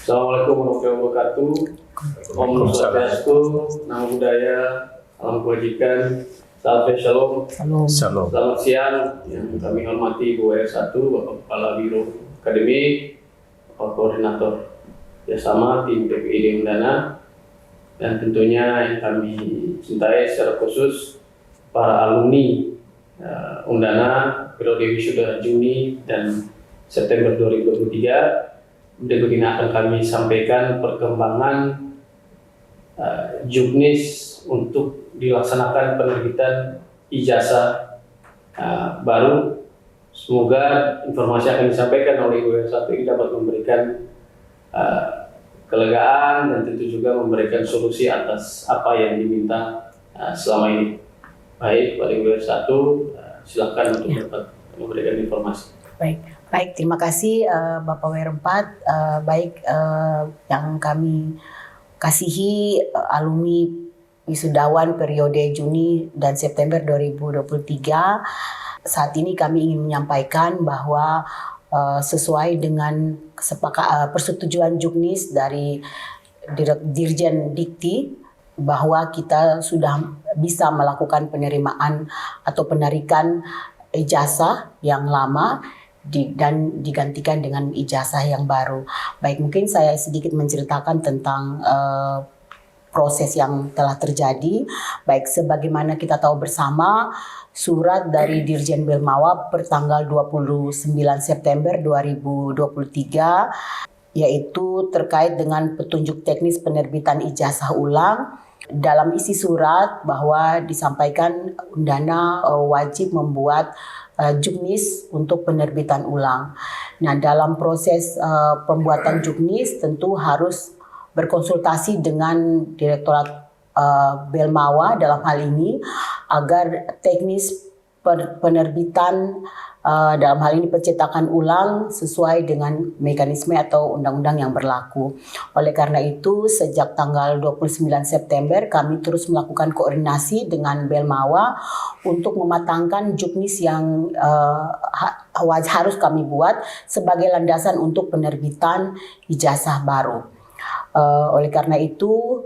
Assalamualaikum warahmatullahi wabarakatuh. Om Swastiastu, Namo Buddhaya, Salam Kebajikan, Salam Shalom. Shalom. Selamat siang, yang kami hormati Bu R1, Bapak Kepala Biro Akademik, Bapak Koordinator Kerjasama Tim PPID Undana, dan tentunya yang kami cintai secara khusus para alumni Undana periode wisuda Juni dan September 2023. Berikut ini akan kami sampaikan perkembangan juknis untuk dilaksanakan penerbitan ijazah baru. Semoga informasi yang akan disampaikan oleh Ibu R1 ini dapat memberikan kelegaan dan tentu juga memberikan solusi atas apa yang diminta selama ini. Baik, Pak Ibu R1, silakan untuk dapat memberikan informasi. Baik, terima kasih Bapak WR4. Yang kami kasihi alumni wisudawan periode Juni dan September 2023. Saat ini kami ingin menyampaikan bahwa sesuai dengan persetujuan juknis dari Dirjen Dikti, bahwa kita sudah bisa melakukan penerimaan atau penarikan ijazah yang lama dan digantikan dengan ijazah yang baru. Baik, mungkin saya sedikit menceritakan tentang proses yang telah terjadi. Baik, sebagaimana kita tahu bersama, surat dari Dirjen Belmawa pertanggal 29 September 2023 yaitu terkait dengan petunjuk teknis penerbitan ijazah ulang. Dalam isi surat bahwa disampaikan Undana wajib membuat juknis untuk penerbitan ulang. Nah, dalam proses pembuatan juknis tentu harus berkonsultasi dengan Direktorat Belmawa dalam hal ini agar teknis penerbitan dalam hal ini pencetakan ulang sesuai dengan mekanisme atau undang-undang yang berlaku. Oleh karena itu, sejak tanggal 29 September kami terus melakukan koordinasi dengan Belmawa untuk mematangkan juknis yang harus kami buat sebagai landasan untuk penerbitan ijazah baru. Oleh karena itu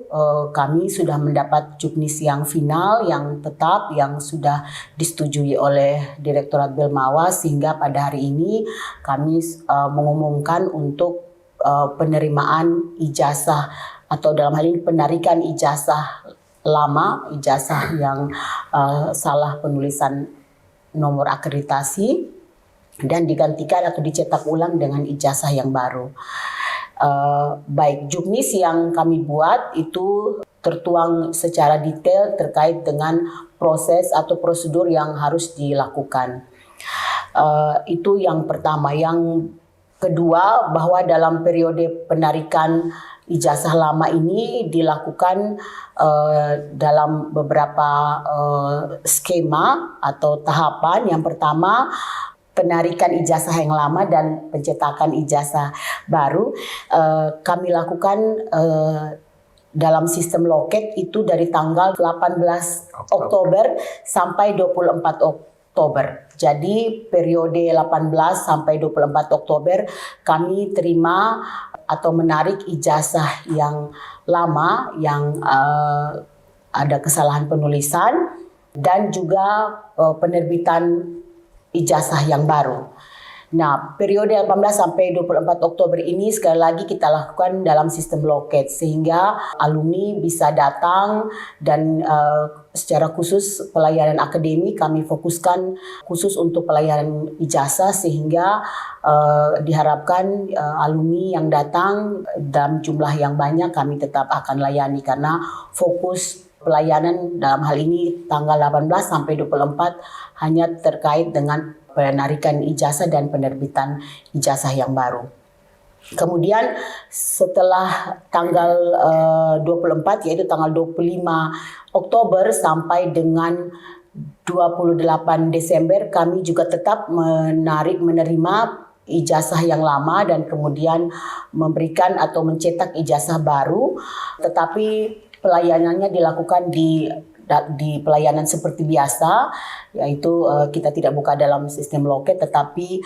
kami sudah mendapat juknis yang final, yang tetap, yang sudah disetujui oleh Direktorat Belmawa, sehingga pada hari ini kami mengumumkan untuk penerimaan ijazah atau dalam hal ini penarikan ijazah lama, ijazah yang salah penulisan nomor akreditasi dan digantikan atau dicetak ulang dengan ijazah yang baru. Baik, juknis yang kami buat itu tertuang secara detail terkait dengan proses atau prosedur yang harus dilakukan. Itu yang pertama. Yang kedua, bahwa dalam periode penarikan ijazah lama ini dilakukan dalam beberapa skema atau tahapan. Yang pertama, penarikan ijazah yang lama dan pencetakan ijazah baru kami lakukan dalam sistem loket itu dari tanggal 18 Oktober sampai 24 Oktober. Jadi periode 18 sampai 24 Oktober kami terima atau menarik ijazah yang lama yang ada kesalahan penulisan dan juga penerbitan ijazah yang baru. Nah, periode 18 sampai 24 Oktober ini sekali lagi kita lakukan dalam sistem loket sehingga alumni bisa datang dan secara khusus pelayanan akademik kami fokuskan khusus untuk pelayanan ijazah sehingga diharapkan alumni yang datang dalam jumlah yang banyak kami tetap akan layani karena fokus pelayanan dalam hal ini tanggal 18 sampai 24 hanya terkait dengan penarikan ijazah dan penerbitan ijazah yang baru. Kemudian setelah tanggal 24 yaitu tanggal 25 Oktober sampai dengan 28 Desember kami juga tetap menerima ijazah yang lama dan kemudian memberikan atau mencetak ijazah baru, tetapi pelayanannya dilakukan di pelayanan seperti biasa, yaitu kita tidak buka dalam sistem loket tetapi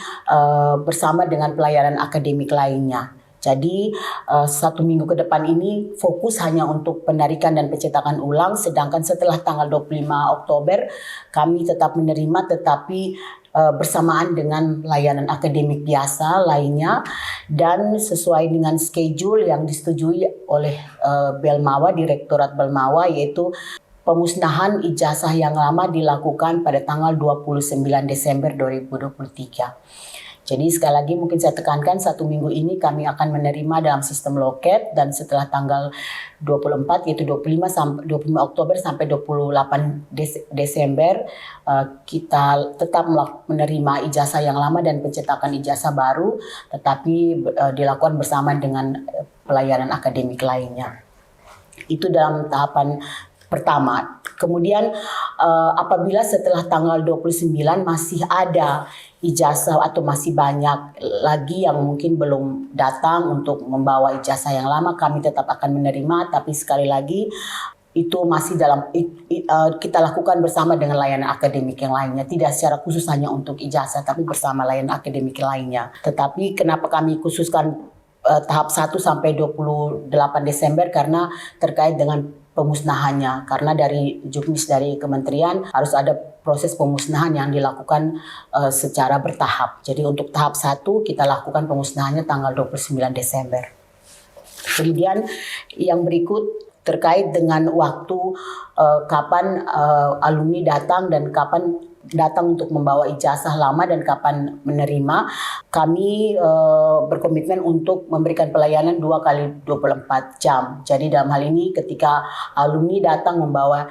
bersama dengan pelayanan akademik lainnya. Jadi 1 minggu ke depan ini fokus hanya untuk penarikan dan pencetakan ulang, sedangkan setelah tanggal 25 Oktober kami tetap menerima, tetapi bersamaan dengan layanan akademik biasa lainnya dan sesuai dengan schedule yang disetujui oleh Belmawa, Direktorat Belmawa, yaitu pemusnahan ijazah yang lama dilakukan pada tanggal 29 Desember 2023. Jadi sekali lagi mungkin saya tekankan 1 minggu ini kami akan menerima dalam sistem loket, dan setelah tanggal 24 yaitu 25 Oktober sampai 28 Desember kita tetap menerima ijazah yang lama dan pencetakan ijazah baru, tetapi dilakukan bersama dengan pelayanan akademik lainnya. Itu dalam tahapan pertama. Kemudian apabila setelah tanggal 29 masih ada ijazah atau masih banyak lagi yang mungkin belum datang untuk membawa ijazah yang lama, kami tetap akan menerima, tapi sekali lagi itu masih kita lakukan bersama dengan layanan akademik yang lainnya, tidak secara khusus hanya untuk ijazah tapi bersama layanan akademik lainnya. Tetapi kenapa kami khususkan tahap 1 sampai 28 Desember karena terkait dengan pemusnahannya, karena dari juknis dari kementerian harus ada proses pemusnahan yang dilakukan secara bertahap. Jadi untuk tahap 1 kita lakukan pemusnahannya tanggal 29 Desember. Kemudian yang berikut terkait dengan waktu kapan alumni datang dan kapan datang untuk membawa ijazah lama dan kapan menerima. Kami berkomitmen untuk memberikan pelayanan 2 kali 24 jam. Jadi dalam hal ini ketika alumni datang membawa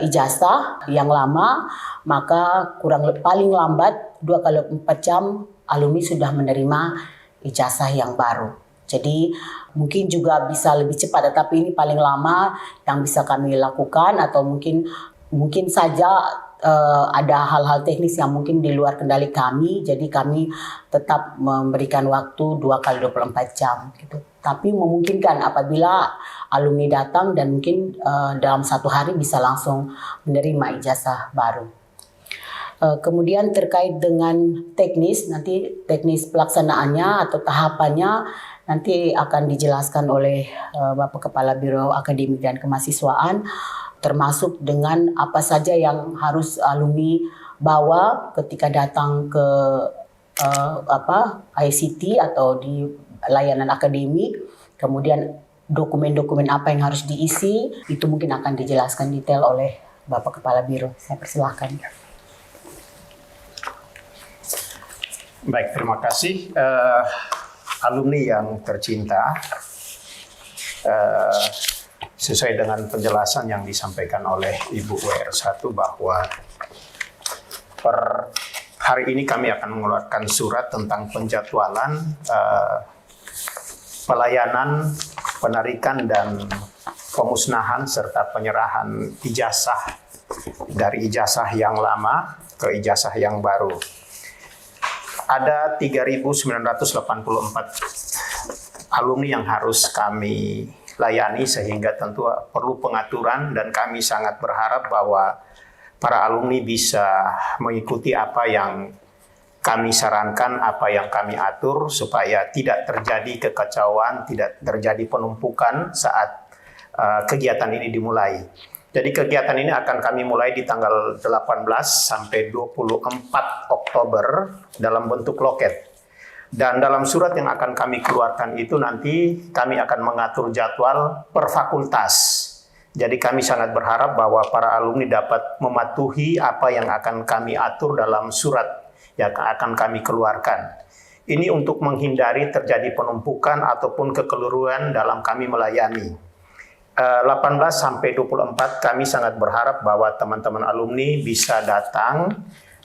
ijazah yang lama, maka paling lambat 2 kali 24 jam alumni sudah menerima ijazah yang baru. Jadi mungkin juga bisa lebih cepat, tetapi ini paling lama yang bisa kami lakukan, atau mungkin saja ada hal-hal teknis yang mungkin di luar kendali kami, jadi kami tetap memberikan waktu 2 kali 24 jam gitu. Tapi memungkinkan apabila alumni datang dan mungkin dalam 1 hari bisa langsung menerima ijazah baru. Kemudian terkait dengan teknis, nanti teknis pelaksanaannya atau tahapannya nanti akan dijelaskan oleh Bapak Kepala Biro Akademik dan Kemahasiswaan, termasuk dengan apa saja yang harus alumni bawa ketika datang ke ICT atau di layanan akademik, kemudian dokumen-dokumen apa yang harus diisi, itu mungkin akan dijelaskan detail oleh Bapak Kepala Biro. Saya persilahkan. Baik, terima kasih alumni yang tercinta. Sesuai dengan penjelasan yang disampaikan oleh Ibu WR1 bahwa per hari ini kami akan mengeluarkan surat tentang penjadwalan pelayanan, penarikan dan pemusnahan serta penyerahan ijazah dari ijazah yang lama ke ijazah yang baru. Ada 3.984 alumni yang harus kami layani, sehingga tentu perlu pengaturan, dan kami sangat berharap bahwa para alumni bisa mengikuti apa yang kami sarankan, apa yang kami atur, supaya tidak terjadi kekacauan, tidak terjadi penumpukan saat kegiatan ini dimulai. Jadi kegiatan ini akan kami mulai di tanggal 18 sampai 24 Oktober dalam bentuk loket. Dan dalam surat yang akan kami keluarkan itu nanti kami akan mengatur jadwal per fakultas. Jadi kami sangat berharap bahwa para alumni dapat mematuhi apa yang akan kami atur dalam surat yang akan kami keluarkan. Ini untuk menghindari terjadi penumpukan ataupun kekeliruan dalam kami melayani. 18 sampai 24 kami sangat berharap bahwa teman-teman alumni bisa datang,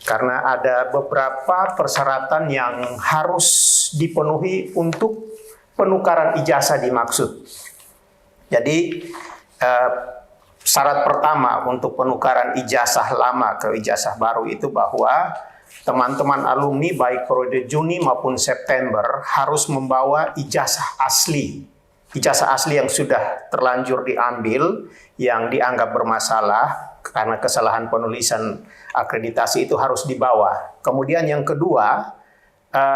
karena ada beberapa persyaratan yang harus dipenuhi untuk penukaran ijazah dimaksud. Jadi syarat pertama untuk penukaran ijazah lama ke ijazah baru itu bahwa teman-teman alumni baik periode Juni maupun September harus membawa ijazah asli. Ijazah asli yang sudah terlanjur diambil, yang dianggap bermasalah karena kesalahan penulisan akreditasi, itu harus dibawa. Kemudian yang kedua,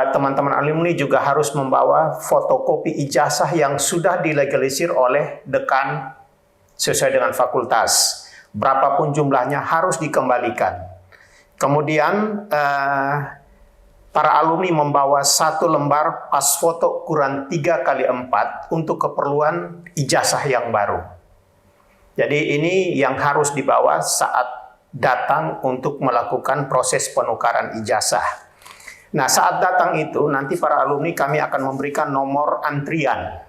teman-teman alumni juga harus membawa fotokopi ijazah yang sudah dilegalisir oleh dekan sesuai dengan fakultas. Berapapun jumlahnya harus dikembalikan. Kemudian para alumni membawa 1 lembar pas foto ukuran 3x4 untuk keperluan ijazah yang baru. Jadi ini yang harus dibawa saat datang untuk melakukan proses penukaran ijazah. Nah, saat datang itu nanti para alumni kami akan memberikan nomor antrian.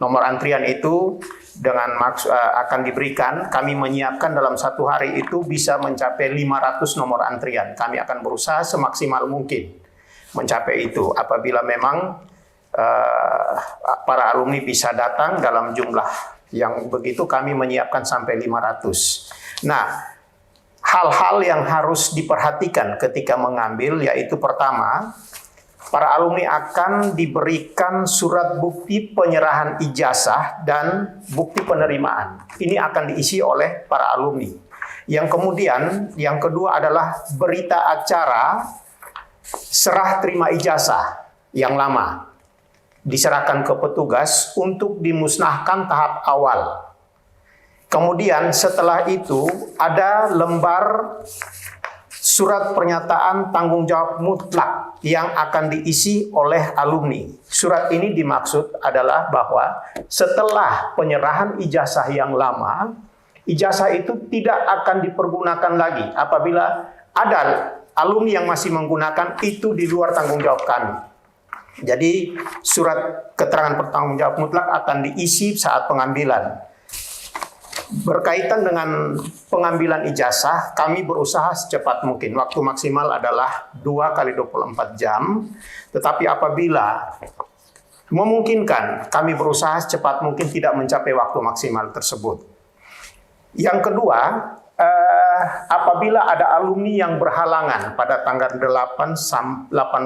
Nomor antrian itu akan diberikan, kami menyiapkan dalam 1 hari itu bisa mencapai 500 nomor antrian. Kami akan berusaha semaksimal mungkin mencapai itu. Apabila memang para alumni bisa datang dalam jumlah yang begitu, kami menyiapkan sampai 500. Nah, hal-hal yang harus diperhatikan ketika mengambil yaitu pertama, para alumni akan diberikan surat bukti penyerahan ijazah dan bukti penerimaan. Ini akan diisi oleh para alumni. Yang kedua adalah berita acara serah terima ijazah yang lama. Diserahkan ke petugas untuk dimusnahkan tahap awal. Kemudian setelah itu ada lembar surat pernyataan tanggung jawab mutlak yang akan diisi oleh alumni. Surat ini dimaksud adalah bahwa setelah penyerahan ijazah yang lama, ijazah itu tidak akan dipergunakan lagi. Apabila ada alumni yang masih menggunakan, itu di luar tanggung jawab kami. Jadi surat keterangan bertanggung jawab mutlak akan diisi saat pengambilan. Berkaitan dengan pengambilan ijazah, kami berusaha secepat mungkin. Waktu maksimal adalah 2x24 jam. Tetapi apabila memungkinkan, kami berusaha secepat mungkin tidak mencapai waktu maksimal tersebut. Yang kedua, apabila ada alumni yang berhalangan pada tanggal 18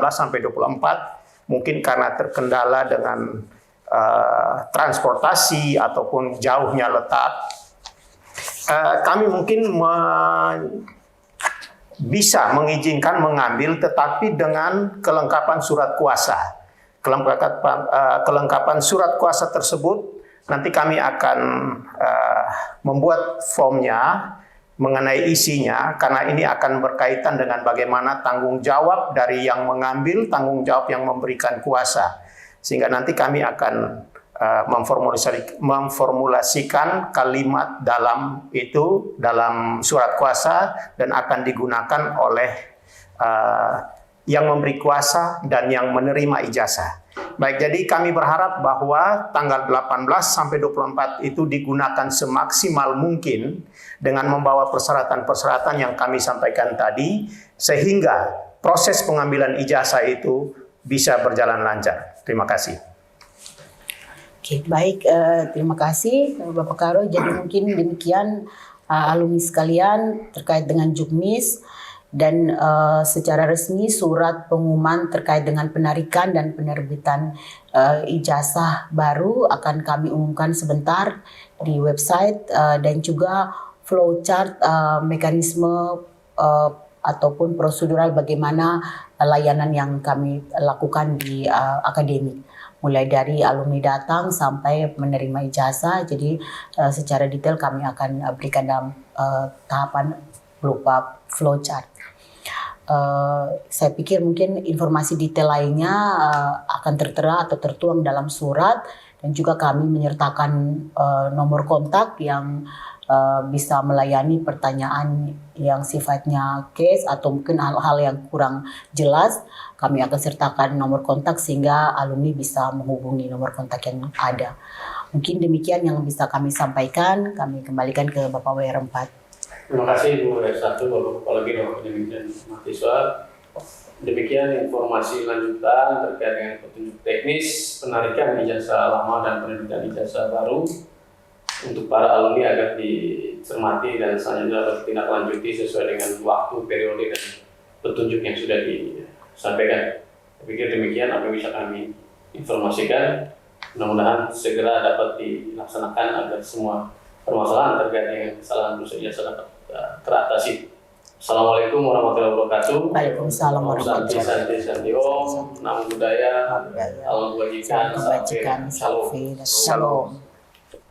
sampai 24, mungkin karena terkendala dengan transportasi ataupun jauhnya letak, kami mungkin bisa mengizinkan mengambil, tetapi dengan kelengkapan surat kuasa. Kelengkapan surat kuasa tersebut nanti kami akan membuat formnya mengenai isinya, karena ini akan berkaitan dengan bagaimana tanggung jawab dari yang mengambil, tanggung jawab yang memberikan kuasa. Sehingga nanti kami akan memformulasikan kalimat dalam surat kuasa dan akan digunakan oleh yang memberi kuasa dan yang menerima ijazah. Baik, jadi kami berharap bahwa tanggal 18 sampai 24 itu digunakan semaksimal mungkin dengan membawa persyaratan-persyaratan yang kami sampaikan tadi, sehingga proses pengambilan ijazah itu bisa berjalan lancar. Terima kasih. Oke, baik. Terima kasih Bapak Karo. Jadi mungkin demikian alumni sekalian terkait dengan Jukmis, dan secara resmi surat pengumuman terkait dengan penarikan dan penerbitan ijazah baru akan kami umumkan sebentar di website, dan juga flowchart mekanisme ataupun prosedural bagaimana layanan yang kami lakukan di akademik. Mulai dari alumni datang sampai menerima ijazah, jadi secara detail kami akan berikan dalam tahapan berupa flowchart. Saya pikir mungkin informasi detail lainnya akan tertera atau tertuang dalam surat, dan juga kami menyertakan nomor kontak yang bisa melayani pertanyaan yang sifatnya case atau mungkin hal-hal yang kurang jelas. Kami akan sertakan nomor kontak sehingga alumni bisa menghubungi nomor kontak yang ada. Mungkin demikian yang bisa kami sampaikan. Kami kembalikan ke Bapak WR4. Terima kasih Bu R1, Bapak Kepala Biro Akademik dan Mahasiswa. Demikian informasi lanjutan terkait dengan petunjuk teknis penarikan ijazah lama dan penerbitan ijazah baru untuk para alumni agar dicermati dan selanjutnya ditindaklanjuti sesuai dengan waktu, periode, dan petunjuk yang sudah disampaikan. Saya pikir demikian apa yang bisa kami informasikan. Mudah-mudahan segera dapat dilaksanakan agar semua permasalahan terkait dengan kesalahan proses ijazah dapat teratasi. Assalamualaikum warahmatullahi wabarakatuh. Waalaikumsalam Om Santi warahmatullahi Santi Santi Om. Namo Buddhaya. wabarakatuh. Salam kebajikan. Salam kebajikan, Shalom. salve, dan shalom.